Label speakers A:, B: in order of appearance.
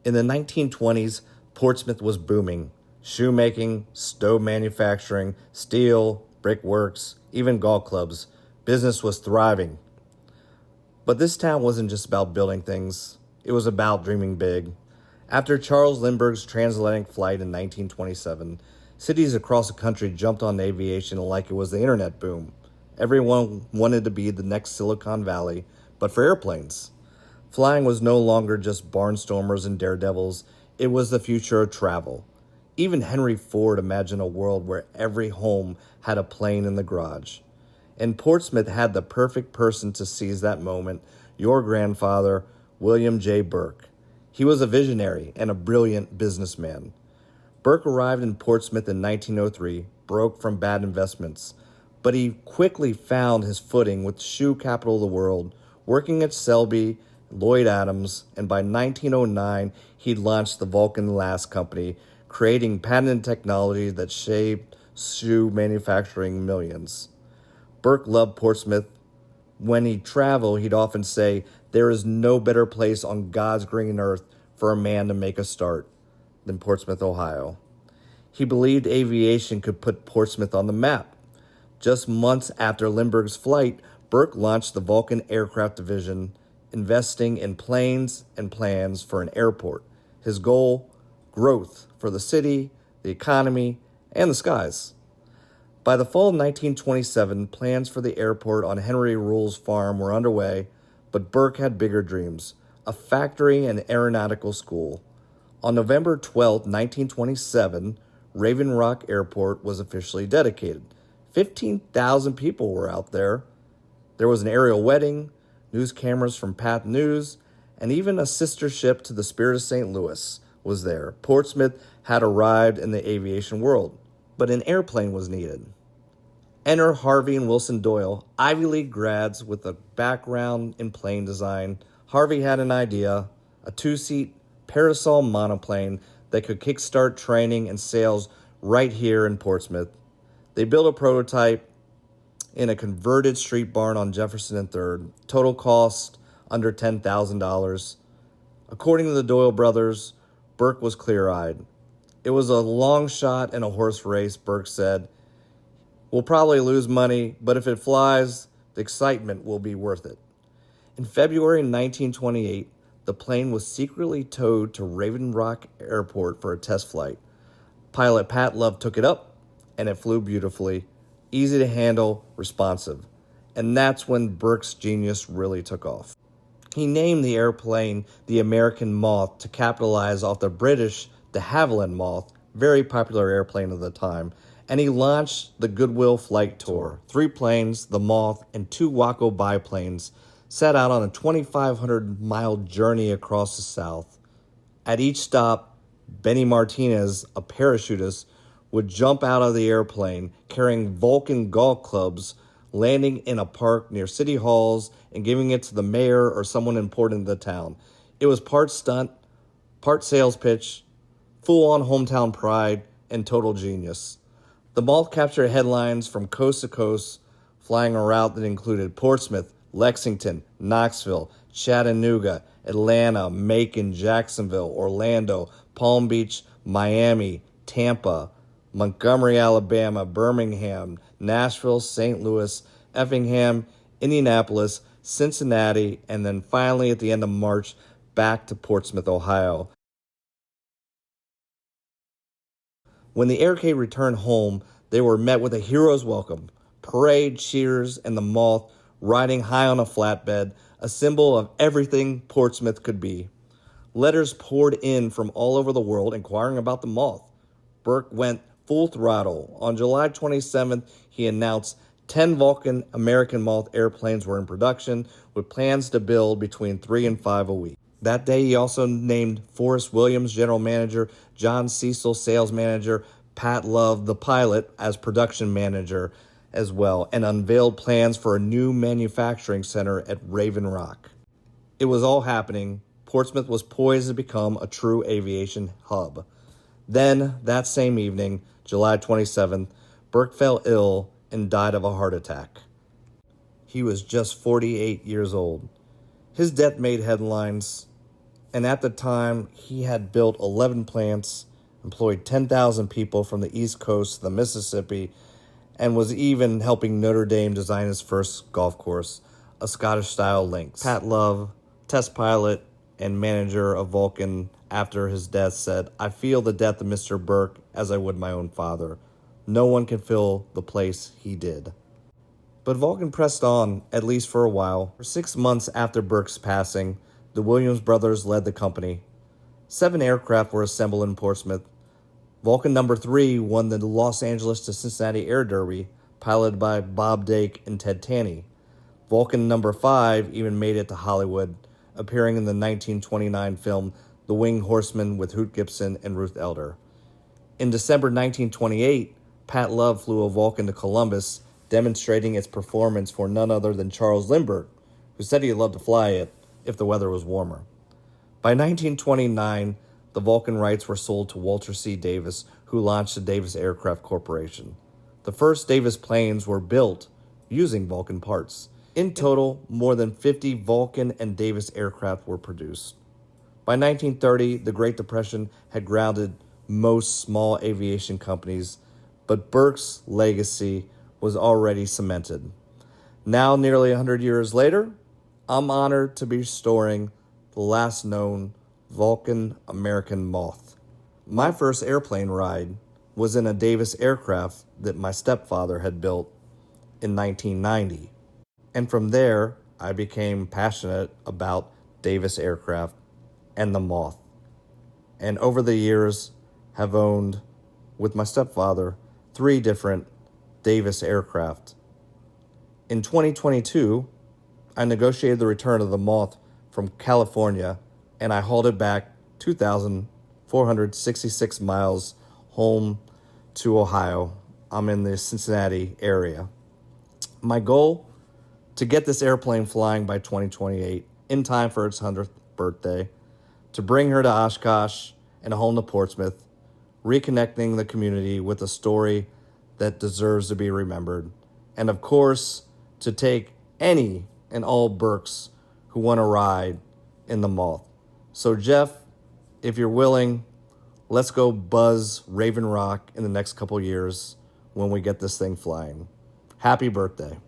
A: In the 1920s, Portsmouth was booming. Shoemaking, stove manufacturing, steel, brickworks, even golf clubs. Business was thriving. But this town wasn't just about building things. It was about dreaming big. After Charles Lindbergh's transatlantic flight in 1927, cities across the country jumped on aviation like it was the internet boom. Everyone wanted to be the next Silicon Valley, but for airplanes. Flying was no longer just barnstormers and daredevils, it was the future of travel. Even Henry Ford imagined a world where every home had a plane in the garage. And Portsmouth had the perfect person to seize that moment, your grandfather, William J. Burke. He was a visionary and a brilliant businessman. Burke arrived in Portsmouth in 1903, broke from bad investments, but he quickly found his footing with the shoe capital of the world, working at Selby, Lloyd Adams, and by 1909, he'd launched the Vulcan Last Company, creating patented technology that shaped shoe manufacturing millions. Burke loved Portsmouth. When he'd travel, he'd often say, "There is no better place on God's green earth for a man to make a start than Portsmouth, Ohio." He believed aviation could put Portsmouth on the map. Just months after Lindbergh's flight, Burke launched the Vulcan Aircraft Division, investing in planes and plans for an airport. His goal? Growth for the city, the economy, and the skies. By the fall of 1927, plans for the airport on Henry Rule's farm were underway, but Burke had bigger dreams, a factory and aeronautical school. On November 12, 1927, Raven Rock Airport was officially dedicated. 15,000 people were out there. There was an aerial wedding, news cameras from Path News, and even a sister ship to the Spirit of St. Louis was there. Portsmouth had arrived in the aviation world, but an airplane was needed. Enter Harvey and Wilson Doyle, Ivy League grads with a background in plane design. Harvey had an idea, a two-seat parasol monoplane that could kickstart training and sales right here in Portsmouth. They built a prototype in a converted street barn on Jefferson and 3rd. Total cost under $10,000. According to the Doyle brothers, Burke was clear-eyed. "It was a long shot and a horse race," Burke said. "We'll probably lose money, but if it flies, the excitement will be worth it." In February 1928, the plane was secretly towed to Raven Rock Airport for a test flight. Pilot Pat Love took it up, and it flew beautifully, easy to handle, responsive. And that's when Burke's genius really took off. He named the airplane the American Moth to capitalize off the British de Havilland Moth, very popular airplane of the time, and he launched the Goodwill Flight Tour. 3 planes, the Moth, and 2 Waco biplanes set out on a 2,500-mile journey across the South. At each stop, Benny Martinez, a parachutist, would jump out of the airplane carrying Vulcan golf clubs, landing in a park near city halls and giving it to the mayor or someone important in the town. It was part stunt, part sales pitch, full-on hometown pride, and total genius. The Moth captured headlines from coast to coast, flying a route that included Portsmouth, Lexington, Knoxville, Chattanooga, Atlanta, Macon, Jacksonville, Orlando, Palm Beach, Miami, Tampa, Montgomery, Alabama, Birmingham, Nashville, St. Louis, Effingham, Indianapolis, Cincinnati, and then finally at the end of March, back to Portsmouth, Ohio. When the aircade returned home, they were met with a hero's welcome, parade, cheers, and the Moth riding high on a flatbed, a symbol of everything Portsmouth could be. Letters poured in from all over the world inquiring about the Moth. Burke went full throttle. On July 27th, he announced 10 Vulcan American Moth airplanes were in production, with plans to build between 3 and 5 a week. That day, he also named Forrest Williams general manager, John Cecil sales manager, Pat Love, the pilot, as production manager as well, and unveiled plans for a new manufacturing center at Raven Rock. It was all happening. Portsmouth was poised to become a true aviation hub. Then, that same evening, July 27th, Burke fell ill and died of a heart attack. He was just 48 years old. His death made headlines, And at the time, he had built 11 plants, employed 10,000 people from the East Coast to the Mississippi, and was even helping Notre Dame design his first golf course, a Scottish-style links. Pat Love, test pilot and manager of Vulcan after his death, said, "I feel the death of Mr. Burke as I would my own father. No one can fill the place he did." But Vulcan pressed on, at least for a while. For 6 months after Burke's passing, the Williams brothers led the company. 7 aircraft were assembled in Portsmouth. Vulcan number 3 won the Los Angeles to Cincinnati Air Derby, piloted by Bob Dake and Ted Taney. Vulcan number 5 even made it to Hollywood, appearing in the 1929 film The Winged Horseman with Hoot Gibson and Ruth Elder. In December 1928, Pat Love flew a Vulcan to Columbus, demonstrating its performance for none other than Charles Lindbergh, who said he'd love to fly it if the weather was warmer. By 1929, the Vulcan rights were sold to Walter C. Davis, who launched the Davis Aircraft Corporation. The first Davis planes were built using Vulcan parts. In total, more than 50 Vulcan and Davis aircraft were produced. By 1930, the Great Depression had grounded most small aviation companies, but Burke's legacy was already cemented. Now, nearly 100 years later, I'm honored to be restoring the last known Vulcan American Moth. My first airplane ride was in a Davis aircraft that my stepfather had built in 1990. And from there, I became passionate about Davis aircraft and the Moth. And over the years, have owned, with my stepfather, 3 different Davis aircraft. In 2022, I negotiated the return of the Moth from California, and I hauled it back 2,466 miles home to Ohio. I'm in the Cincinnati area. My goal, to get this airplane flying by 2028, in time for its 100th birthday, to bring her to Oshkosh and home to Portsmouth, reconnecting the community with a story that deserves to be remembered, and of course, to take any and all Burkes who want to ride in the Moth. So Jeff, if you're willing, let's go buzz Raven Rock in the next couple years when we get this thing flying. Happy birthday.